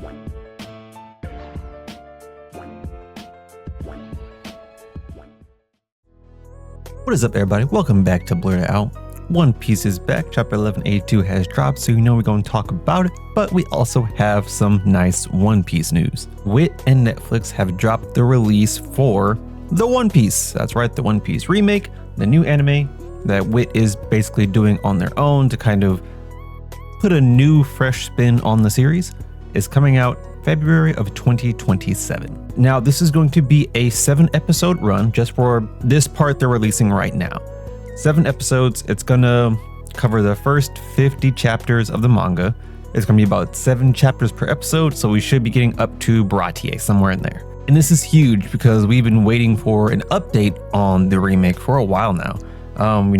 What is up, everybody? Welcome back to Blerd Out. One Piece is back. Chapter 1182 has dropped, so you know we're going to talk about it, but we also have some nice One Piece news. Wit and Netflix have dropped the release for the One Piece. That's right, the One Piece remake, the new anime that Wit is basically doing on their own to kind of put a new, fresh spin on the series, is coming out February of 2027. Now, this is going to be a 7-episode run just for this part they're releasing right now. 7 episodes. It's gonna cover the first 50 chapters of the manga. It's gonna be about 7 chapters per episode, so we should be getting up to Baratie, somewhere in there. And this is huge because we've been waiting for an update on the remake for a while now.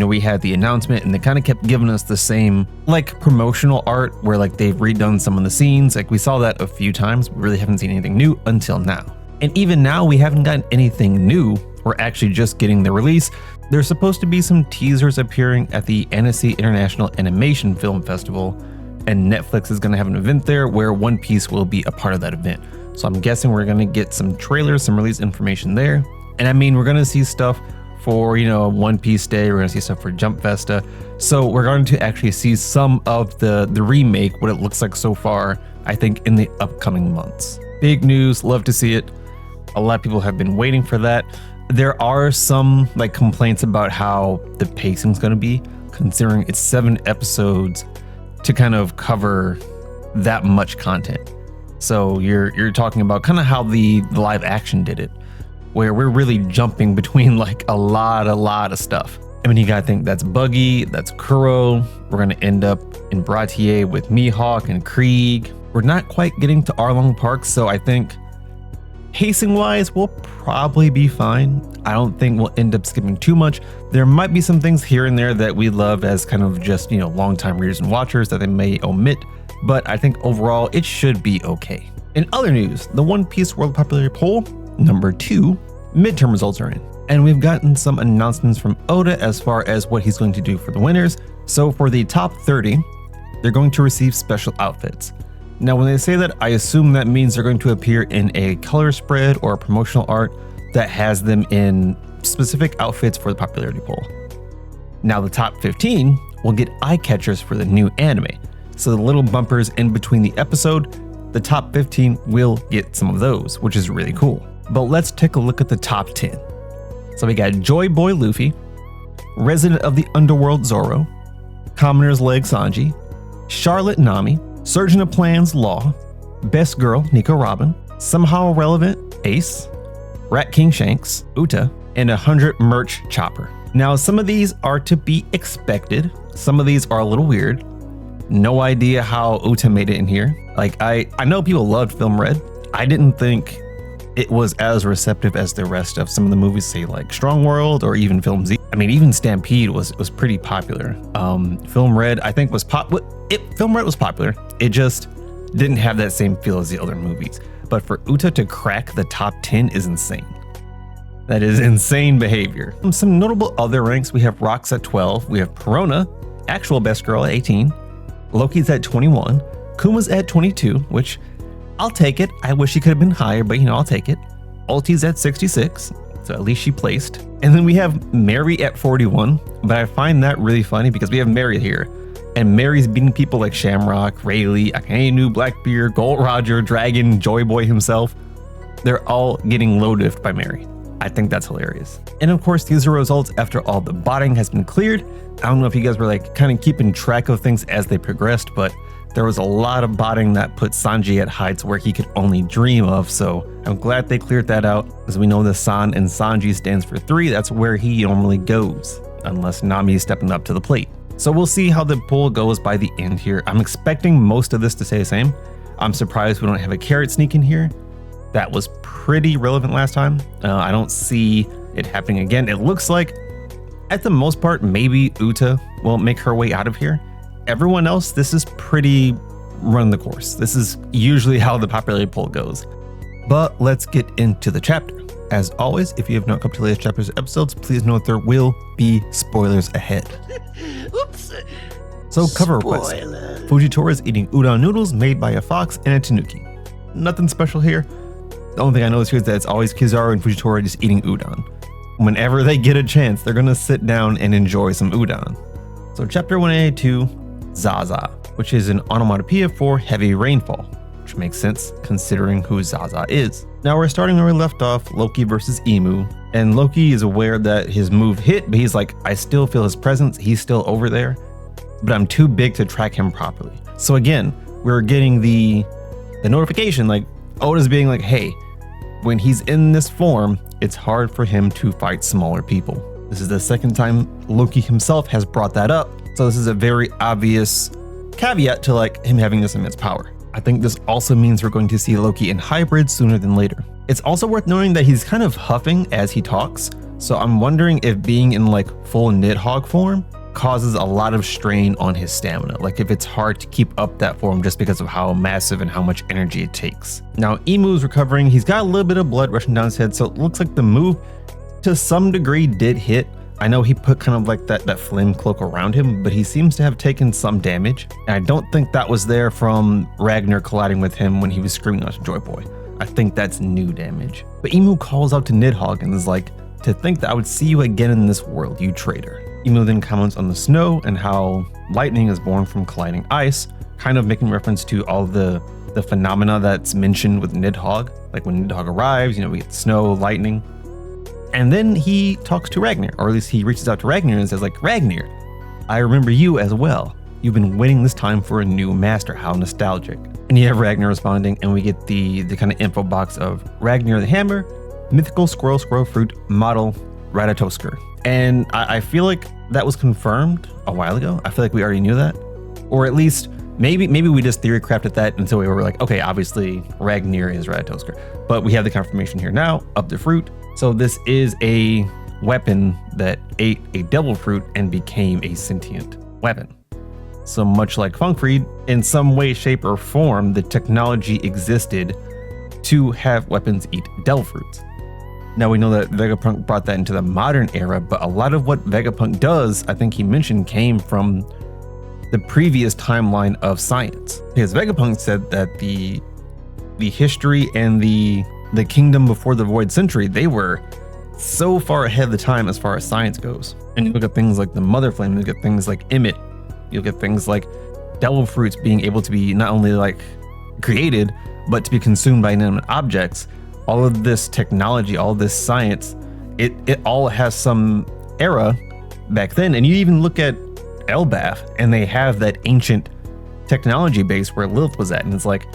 We had the announcement and they kind of kept giving us the same like promotional art where like they've redone some of the scenes. Like we saw that a few times. We really haven't seen anything new until now. And even now we haven't gotten anything new. We're actually just getting the release. There's supposed to be some teasers appearing at the Annecy International Animation Film Festival, and Netflix is going to have an event there where One Piece will be a part of that event. So I'm guessing we're going to get some trailers, some release information there. And I mean, we're going to see stuff for, One Piece Day. We're going to see stuff for Jump Festa. So we're going to actually see some of the remake, what it looks like so far, I think in the upcoming months. Big news, love to see it. A lot of people have been waiting for that. There are some like complaints about how the pacing is going to be, considering it's 7 episodes to kind of cover that much content. So you're talking about kind of how the live action did it, where we're really jumping between like a lot of stuff. I mean, you gotta think that's Buggy, that's Kuro. We're gonna end up in Baratie with Mihawk and Krieg. We're not quite getting to Arlong Park, so I think pacing wise, we'll probably be fine. I don't think we'll end up skipping too much. There might be some things here and there that we love as kind of just, longtime readers and watchers that they may omit, but I think overall it should be okay. In other news, the One Piece World Popularity Poll number 2 midterm results are in, and we've gotten some announcements from Oda as far as what he's going to do for the winners. So for the top 30, they're going to receive special outfits. Now, when they say that, I assume that means they're going to appear in a color spread or promotional art that has them in specific outfits for the popularity poll. Now, the top 15 will get eye catchers for the new anime. So the little bumpers in between the episode, the top 15 will get some of those, which is really cool. But let's take a look at the top 10. So we got Joy Boy Luffy, Resident of the Underworld Zoro, Commoner's Leg Sanji, Charlotte Nami, Surgeon of Plans Law, Best Girl Nico Robin, Somehow Relevant Ace, Rat King Shanks, Uta, and 100 Merch Chopper. Now, some of these are to be expected. Some of these are a little weird. No idea how Uta made it in here. Like, I know people loved Film Red. I didn't think it was as receptive as the rest of some of the movies, say like Strong World or even Film Z. I mean, even Stampede was pretty popular. Film Red, I think Film Red was popular. It just didn't have that same feel as the other movies. But for Uta to crack the top 10 is insane. That is insane behavior. Some notable other ranks, we have Rox at 12, we have Perona, actual best girl at 18, Loki's at 21, Kuma's at 22, which I'll take it. I wish she could have been higher, but I'll take it. Ulti's at 66, so at least she placed. And then we have Mary at 41, but I find that really funny because we have Mary here, and Mary's beating people like Shamrock, Rayleigh, Akainu, Blackbeard, Gold Roger, Dragon, Joy Boy himself. They're all getting low diffed by Mary. I think that's hilarious. And of course, these are results after all the botting has been cleared. I don't know if you guys were like kind of keeping track of things as they progressed, but there was a lot of botting that put Sanji at heights where he could only dream of. So I'm glad they cleared that out, as we know the San and Sanji stands for 3. That's where he normally goes, unless Nami is stepping up to the plate. So we'll see how the poll goes by the end here. I'm expecting most of this to stay the same. I'm surprised we don't have a carrot sneak in here. That was pretty relevant last time. I don't see it happening again. It looks like, at the most part, maybe Uta will make her way out of here. Everyone else, this is pretty run the course. This is usually how the popularity poll goes. But let's get into the chapter. As always, if you have not come to the latest chapters or episodes, please note there will be spoilers ahead. Oops. So, cover request. Fujitora is eating udon noodles made by a fox and a tanuki. Nothing special here. The only thing I notice here is that it's always Kizaru and Fujitora just eating udon. Whenever they get a chance, they're gonna sit down and enjoy some udon. So chapter 182, ZAZA, which is an onomatopoeia for heavy rainfall, which makes sense considering who ZAZA is. Now we're starting where we left off, Loki versus Emu, and Loki is aware that his move hit, but he's like, I still feel his presence, he's still over there, but I'm too big to track him properly. So again, we're getting the notification, like Oda's being like, hey, when he's in this form, it's hard for him to fight smaller people. This is the second time Loki himself has brought that up, so this is a very obvious caveat to like him having this immense power. I think this also means we're going to see Loki in hybrid sooner than later. It's also worth noting that he's kind of huffing as he talks, so I'm wondering if being in like full Nidhogg form causes a lot of strain on his stamina, like if it's hard to keep up that form just because of how massive and how much energy it takes. Now Emu's recovering, he's got a little bit of blood rushing down his head, so it looks like the move to some degree did hit. I know he put kind of like that flame cloak around him, but he seems to have taken some damage, and I don't think that was there from Ragnar colliding with him when he was screaming out to Joy Boy. I think that's new damage. But Emu calls out to Nidhogg and is like, to think that I would see you again in this world, you traitor. Emu then comments on the snow and how lightning is born from colliding ice, kind of making reference to all the phenomena that's mentioned with Nidhogg. Like when Nidhogg arrives, we get snow, lightning. And then he talks to Ragnar, or at least he reaches out to Ragnar and says like, Ragnar, I remember you as well. You've been waiting this time for a new master, how nostalgic. And you have Ragnar responding, and we get the kind of info box of Ragnar the Hammer, mythical squirrel fruit model Ratatosker. And I feel like that was confirmed a while ago. I feel like we already knew that, or at least maybe we just theory crafted that until we were like, okay, obviously Ragnar is Ratatosker, but we have the confirmation here now of the fruit. So this is a weapon that ate a devil fruit and became a sentient weapon. So much like Funkfried, in some way, shape, or form, the technology existed to have weapons eat devil fruits. Now we know that Vegapunk brought that into the modern era, but a lot of what Vegapunk does, I think he mentioned, came from the previous timeline of science. Because Vegapunk said that the history and the kingdom before the Void Century, they were so far ahead of the time as far as science goes. And you look at things like the Mother Flame, you get things like Emmet, you'll get things like devil fruits being able to be not only like created, but to be consumed by inanimate objects. All of this technology, all this science, it all has some era back then. And you even look at Elbaf and they have that ancient technology base where Lilith was at. And it's like,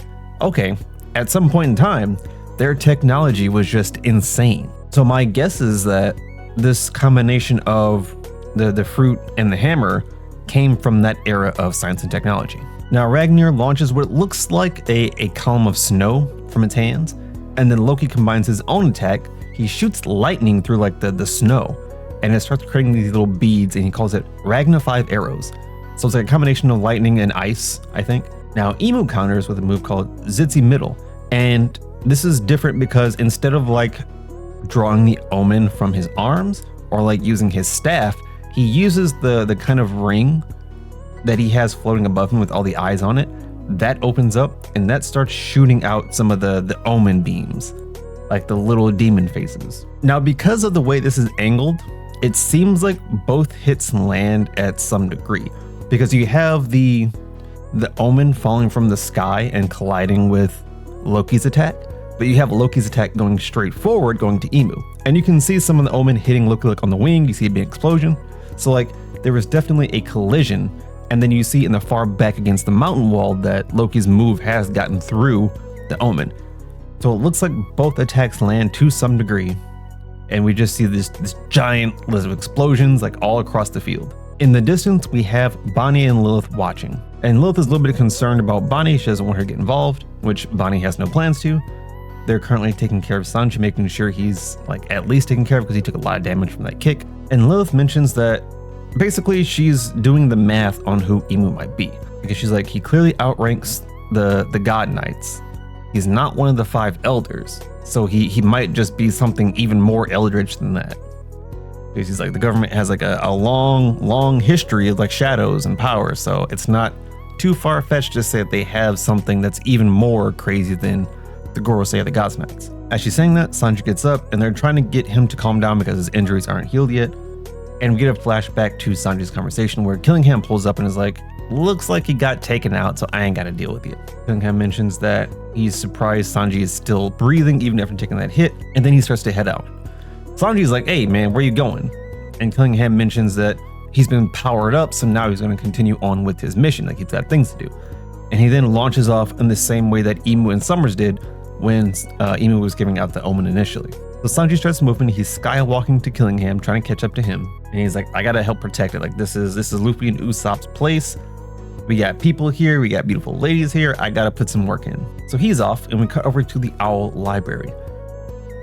okay, at some point in time, their technology was just insane. So my guess is that this combination of the fruit and the hammer came from that era of science and technology. Now Ragnar launches what looks like a column of snow from its hands, and then Loki combines his own attack. He shoots lightning through like the snow, and it starts creating these little beads, and he calls it Ragnar 5 arrows. So it's like a combination of lightning and ice, I think. Now Emu counters with a move called Zitzy Middle, and this is different because instead of like drawing the omen from his arms or like using his staff, he uses the kind of ring that he has floating above him with all the eyes on it. That opens up and that starts shooting out some of the omen beams, like the little demon faces. Now, because of the way this is angled, it seems like both hits land at some degree, because you have the omen falling from the sky and colliding with Loki's attack, but you have Loki's attack going straight forward, going to Emu. And you can see some of the omen hitting Loki like on the wing, you see a big explosion. So like there was definitely a collision. And then you see in the far back against the mountain wall that Loki's move has gotten through the omen. So it looks like both attacks land to some degree. And we just see this giant list of explosions like all across the field. In the distance, we have Bonnie and Lilith watching. And Lilith is a little bit concerned about Bonnie. She doesn't want her to get involved, which Bonnie has no plans to. They're currently taking care of Sanji, making sure he's like at least taken care of because he took a lot of damage from that kick. And Lilith mentions that basically she's doing the math on who Emu might be, because she's like, he clearly outranks the God Knights. He's not one of the 5 elders, so he might just be something even more eldritch than that. Because he's like, the government has like a long history of like shadows and power, so it's not too far-fetched to say that they have something that's even more crazy than the Gorosei of the Gods Knights. As she's saying that, Sanji gets up and they're trying to get him to calm down because his injuries aren't healed yet. And we get a flashback to Sanji's conversation where Killingham pulls up and is like, looks like he got taken out, so I ain't gotta deal with you. Killingham mentions that he's surprised Sanji is still breathing even after taking that hit, and then he starts to head out. Sanji's like, hey man, where you going? And Killingham mentions that he's been powered up, so now he's gonna continue on with his mission, like he's got things to do. And he then launches off in the same way that Imu and Summers did when Imu was giving out the omen initially. So Sanji starts moving, he's skywalking to Killingham, trying to catch up to him. And he's like, I gotta help protect it. Like this is Luffy and Usopp's place. We got people here, we got beautiful ladies here, I gotta put some work in. So he's off and we cut over to the Owl Library.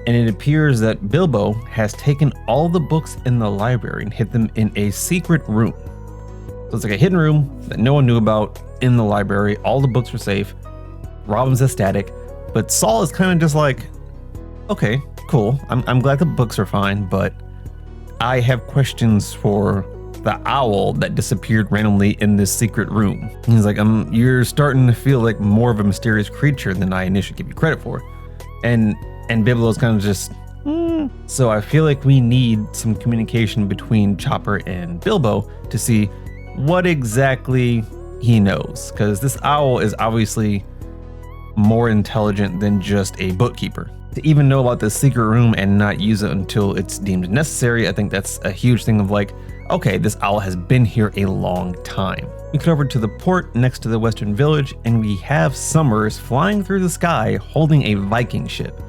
And it appears that Bilbo has taken all the books in the library and hid them in a secret room. So it's like a hidden room that no one knew about in the library. All the books were safe. Robin's ecstatic, but Saul is kind of just like, okay, cool. I'm glad the books are fine, but I have questions for the owl that disappeared randomly in this secret room. And he's like, you're starting to feel like more of a mysterious creature than I initially give you credit for. And Biblo's kind of just, So I feel like we need some communication between Chopper and Bilbo to see what exactly he knows. Because this owl is obviously more intelligent than just a bookkeeper. To even know about this secret room and not use it until it's deemed necessary, I think that's a huge thing of like, okay, this owl has been here a long time. We cut over to the port next to the Western Village and we have Summers flying through the sky holding a Viking ship.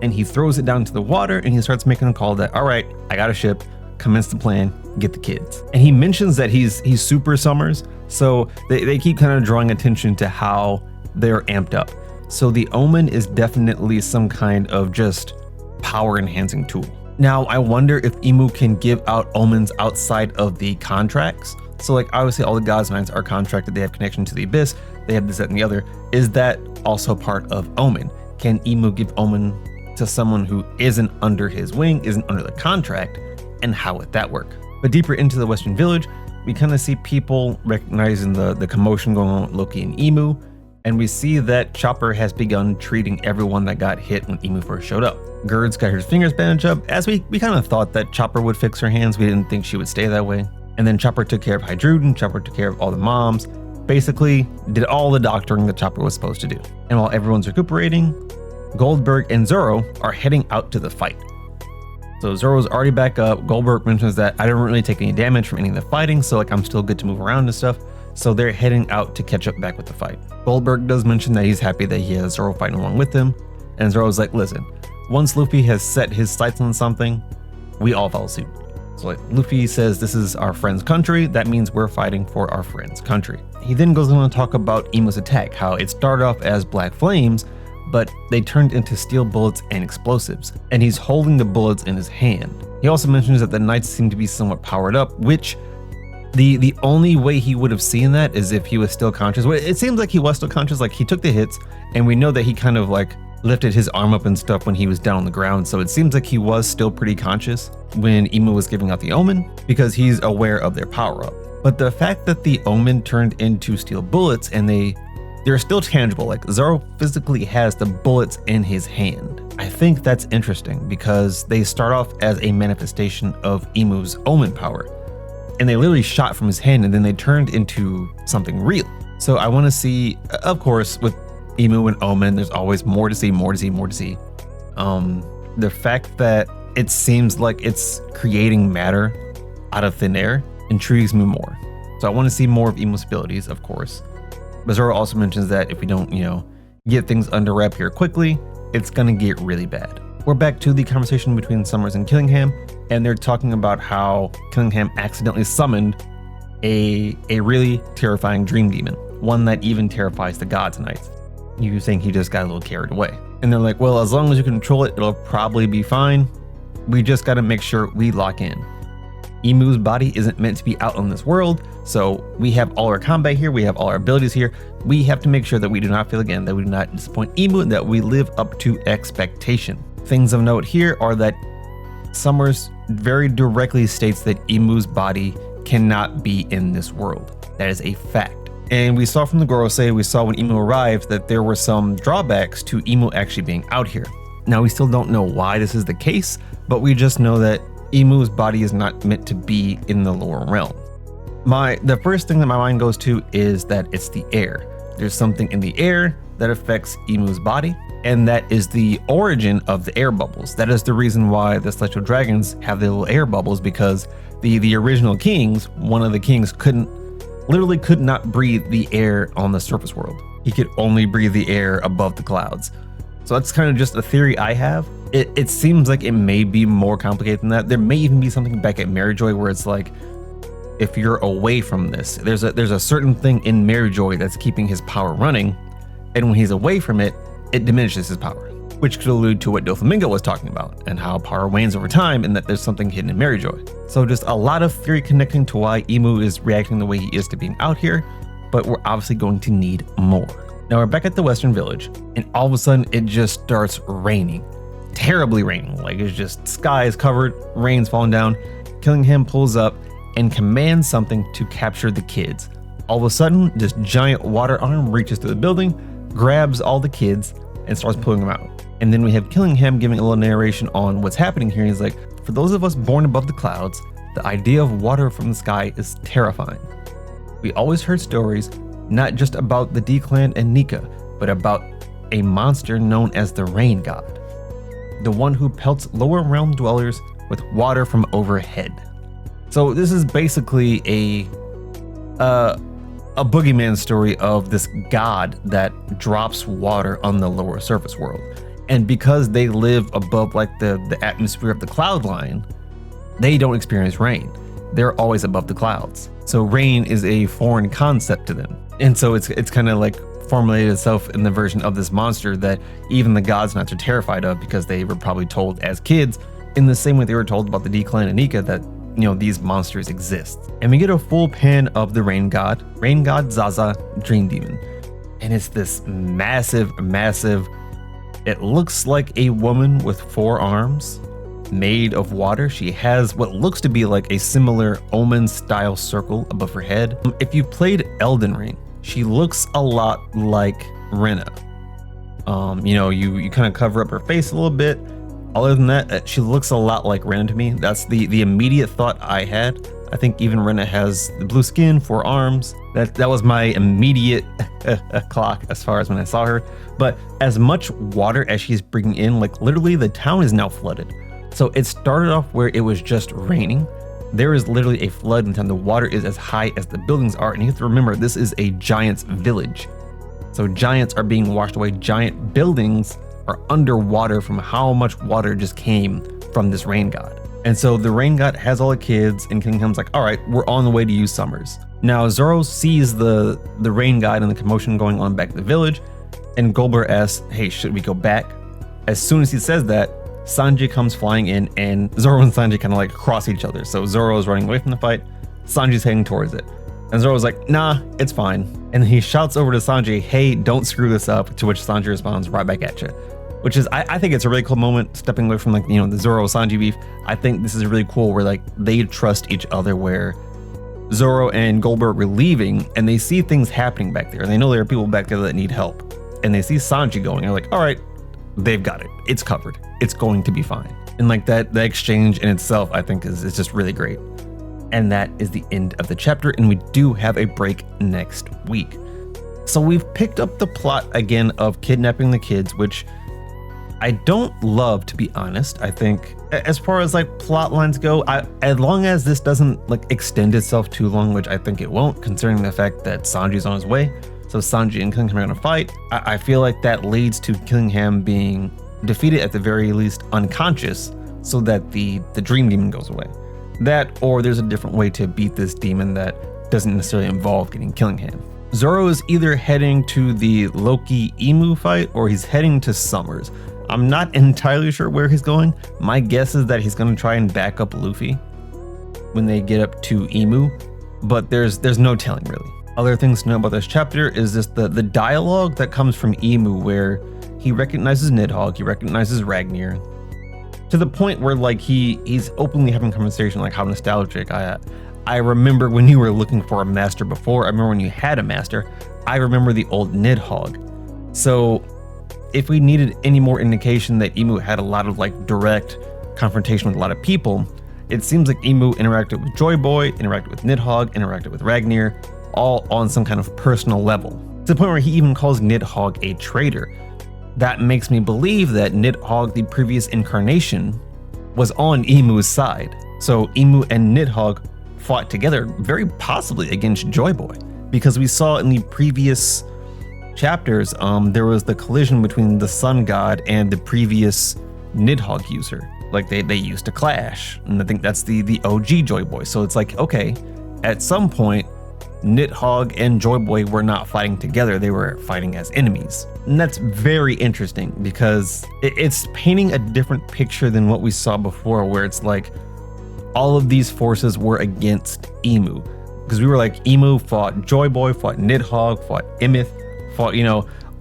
And he throws it down to the water and he starts making a call that, all right, I got a ship, commence the plan, get the kids. And he mentions that he's Super Summers, so they keep kind of drawing attention to how they're amped up. So the omen is definitely some kind of just power enhancing tool. Now, I wonder if Imu can give out omens outside of the contracts. So like obviously all the Gods Knights are contracted, they have connection to the Abyss, they have this, that, and the other. Is that also part of omen? Can Imu give omen to someone who isn't under his wing, isn't under the contract, and how would that work? But deeper into the Western Village, we kind of see people recognizing the commotion going on with Loki and Imu, and we see that Chopper has begun treating everyone that got hit when Imu first showed up. Gerd's got her fingers bandaged up, as we kind of thought that Chopper would fix her hands. We didn't think she would stay that way. And then Chopper took care of Hydruden, Chopper took care of all the moms, basically did all the doctoring that Chopper was supposed to do. And while everyone's recuperating, Goldberg and Zoro are heading out to the fight. So Zoro's already back up. Goldberg mentions that I didn't really take any damage from any of the fighting, so like I'm still good to move around and stuff. So they're heading out to catch up back with the fight. Goldberg does mention that he's happy that he has Zoro fighting along with him. And Zoro's like, listen, once Luffy has set his sights on something, we all follow suit. So like Luffy says, this is our friend's country. That means we're fighting for our friend's country. He then goes on to talk about Imu's attack, how it started off as black flames, but they turned into steel bullets and explosives, and he's holding the bullets in his hand. He also mentions that the knights seem to be somewhat powered up, which the only way he would have seen that is if he was still conscious. Well, it seems like he was still conscious, like he took the hits, and we know that he kind of like lifted his arm up and stuff when he was down on the ground, so it seems like he was still pretty conscious when Imu was giving out the omen, because he's aware of their power up. But the fact that the omen turned into steel bullets and they're still tangible, like Zoro physically has the bullets in his hand. I think that's interesting because they start off as a manifestation of Imu's omen power, and they literally shot from his hand and then they turned into something real. So I want to see, of course, with Imu and omen, there's always more to see. The fact that it seems like it's creating matter out of thin air intrigues me more. So I want to see more of Imu's abilities, of course. But Zoro also mentions that if we don't, get things under wrap here quickly, it's gonna get really bad. We're back to the conversation between Summers and Killingham, and they're talking about how Killingham accidentally summoned a really terrifying dream demon, one that even terrifies the Gods Knights. You think he just got a little carried away. And they're like, well, as long as you control it, it'll probably be fine. We just gotta make sure we lock in. Imu's body isn't meant to be out on this world, so we have all our combat here, we have all our abilities here. We have to make sure that we do not fail again, that we do not disappoint Imu, and that we live up to expectation. Things of note here are that Summers very directly states that Imu's body cannot be in this world. That is a fact. And we saw from the Gorosei, we saw when Imu arrived that there were some drawbacks to Imu actually being out here. Now we still don't know why this is the case, but we just know that Imu's body is not meant to be in the lower realm. The first thing that my mind goes to is that it's the air. There's something in the air that affects Imu's body, and that is the origin of the air bubbles. That is the reason why the celestial dragons have the little air bubbles, because the original kings, one of the kings literally could not breathe the air on the surface world. He could only breathe the air above the clouds. So that's kind of just a theory I have. It seems like it may be more complicated than that. There may even be something back at Maryjoy where it's like, if you're away from this, there's a certain thing in Maryjoy that's keeping his power running, and when he's away from it, it diminishes his power, which could allude to what Doflamingo was talking about and how power wanes over time and that there's something hidden in Maryjoy. So just a lot of theory connecting to why Imu is reacting the way he is to being out here, but we're obviously going to need more. Now we're back at the Western Village, and all of a sudden it just starts raining. Terribly raining, like it's just sky is covered, rain's falling down. Killingham pulls up and commands something to capture the kids. All of a sudden, this giant water arm reaches through the building, grabs all the kids, and starts pulling them out. And then we have Killingham giving a little narration on what's happening here. He's like, for those of us born above the clouds, the idea of water from the sky is terrifying. We always heard stories, not just about the D-Clan and Nika, but about a monster known as the Rain God, the one who pelts lower realm dwellers with water from overhead. So this is basically a boogeyman story of this god that drops water on the lower surface world. And because they live above like the atmosphere of the cloud line, they don't experience rain. They're always above the clouds. So rain is a foreign concept to them. And so it's kind of like formulated itself in the version of this monster that even the gods not so terrified of, because they were probably told as kids, in the same way they were told about the D-Clan and Nika, that these monsters exist. And we get a full pan of the Rain God ZAZA Dream Demon. And it's this massive, it looks like a woman with 4 arms made of water. She has what looks to be like a similar Omen style circle above her head. If you played Elden Ring, she looks a lot like Renna. You kind of cover up her face a little bit. Other than that, she looks a lot like Renna to me. That's the immediate thought I had. I think even Renna has the blue skin, 4 arms. That was my immediate clock as far as when I saw her. But as much water as she's bringing in, like literally the town is now flooded. So it started off where it was just raining. There is literally a flood in town. The water is as high as the buildings are. And you have to remember, this is a giant's village. So giants are being washed away. Giant buildings are underwater from how much water just came from this rain god. And so the rain god has all the kids, and Kingham's like, all right, we're on the way to use Summers. Now Zoro sees the rain god and the commotion going on back at the village, and Goldberg asks, hey, should we go back? As soon as he says that, Sanji comes flying in, and Zoro and Sanji kind of like cross each other. So Zoro's running away from the fight, Sanji's heading towards it. And Zoro's like, nah, it's fine. And he shouts over to Sanji, hey, don't screw this up, to which Sanji responds, right back at you. Which is, I think it's a really cool moment, stepping away from the Zoro Sanji beef. I think this is really cool where like they trust each other, where Zoro and Goldberg were leaving and they see things happening back there. And they know there are people back there that need help. And they see Sanji going, they're like, all right, they've got it. It's covered. It's going to be fine. And like that exchange in itself, I think is just really great. And that is the end of the chapter. And we do have a break next week. So we've picked up the plot again of kidnapping the kids, which I don't love, to be honest. I think as far as like plot lines go, as long as this doesn't like extend itself too long, which I think it won't, considering the fact that Sanji's on his way. So Sanji and Killingham are gonna fight. I feel like that leads to Killingham being defeated, at the very least unconscious, so that the dream demon goes away. That, or there's a different way to beat this demon that doesn't necessarily involve getting Killingham. Zoro is either heading to the Loki Emu fight or he's heading to Summers. I'm not entirely sure where he's going. My guess is that he's going to try and back up Luffy when they get up to Emu, but there's no telling really. Other things to know about this chapter is just the dialogue that comes from Emu, where he recognizes Nidhogg, he recognizes Ragnir, to the point where like he's openly having a conversation like how nostalgic. I remember when you were looking for a master before. I remember when you had a master. I remember the old Nidhogg. So if we needed any more indication that Emu had a lot of like direct confrontation with a lot of people, it seems like Emu interacted with Joy Boy, interacted with Nidhogg, interacted with Ragnir, all on some kind of personal level. To the point where he even calls Nidhogg a traitor. That makes me believe that Nidhogg, the previous incarnation, was on Emu's side. So Emu and Nidhogg fought together, very possibly against Joy Boy, because we saw in the previous chapters, there was the collision between the Sun God and the previous Nidhogg user. Like they used to clash, and I think that's the OG Joy Boy. So it's like, okay, at some point, Nidhogg and Joy Boy were not fighting together, they were fighting as enemies. And that's very interesting because it's painting a different picture than what we saw before, where it's like all of these forces were against Emu. Because we were like, Emu fought Joy Boy, fought Nidhogg, fought Emeth, fought,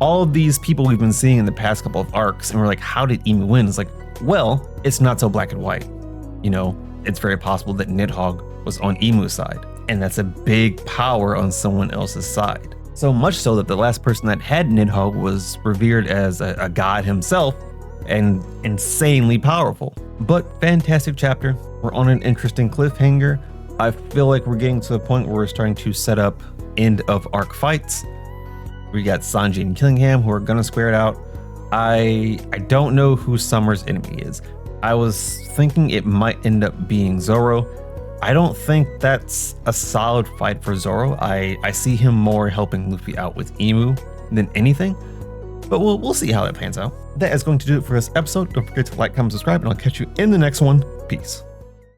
all of these people we've been seeing in the past couple of arcs, and we're like, how did Emu win? It's like, well, it's not so black and white. It's very possible that Nidhogg was on Emu's side, and that's a big power on someone else's side. So much so that the last person that had Nidhogg was revered as a god himself and insanely powerful. But fantastic chapter. We're on an interesting cliffhanger. I feel like we're getting to the point where we're starting to set up end of arc fights. We got Sanji and Killingham who are gonna square it out. I don't know who Summer's enemy is. I was thinking it might end up being Zoro. I don't think that's a solid fight for Zoro. I see him more helping Luffy out with Emu than anything, but we'll see how that pans out. That is going to do it for this episode. Don't forget to like, comment, subscribe, and I'll catch you in the next one. Peace.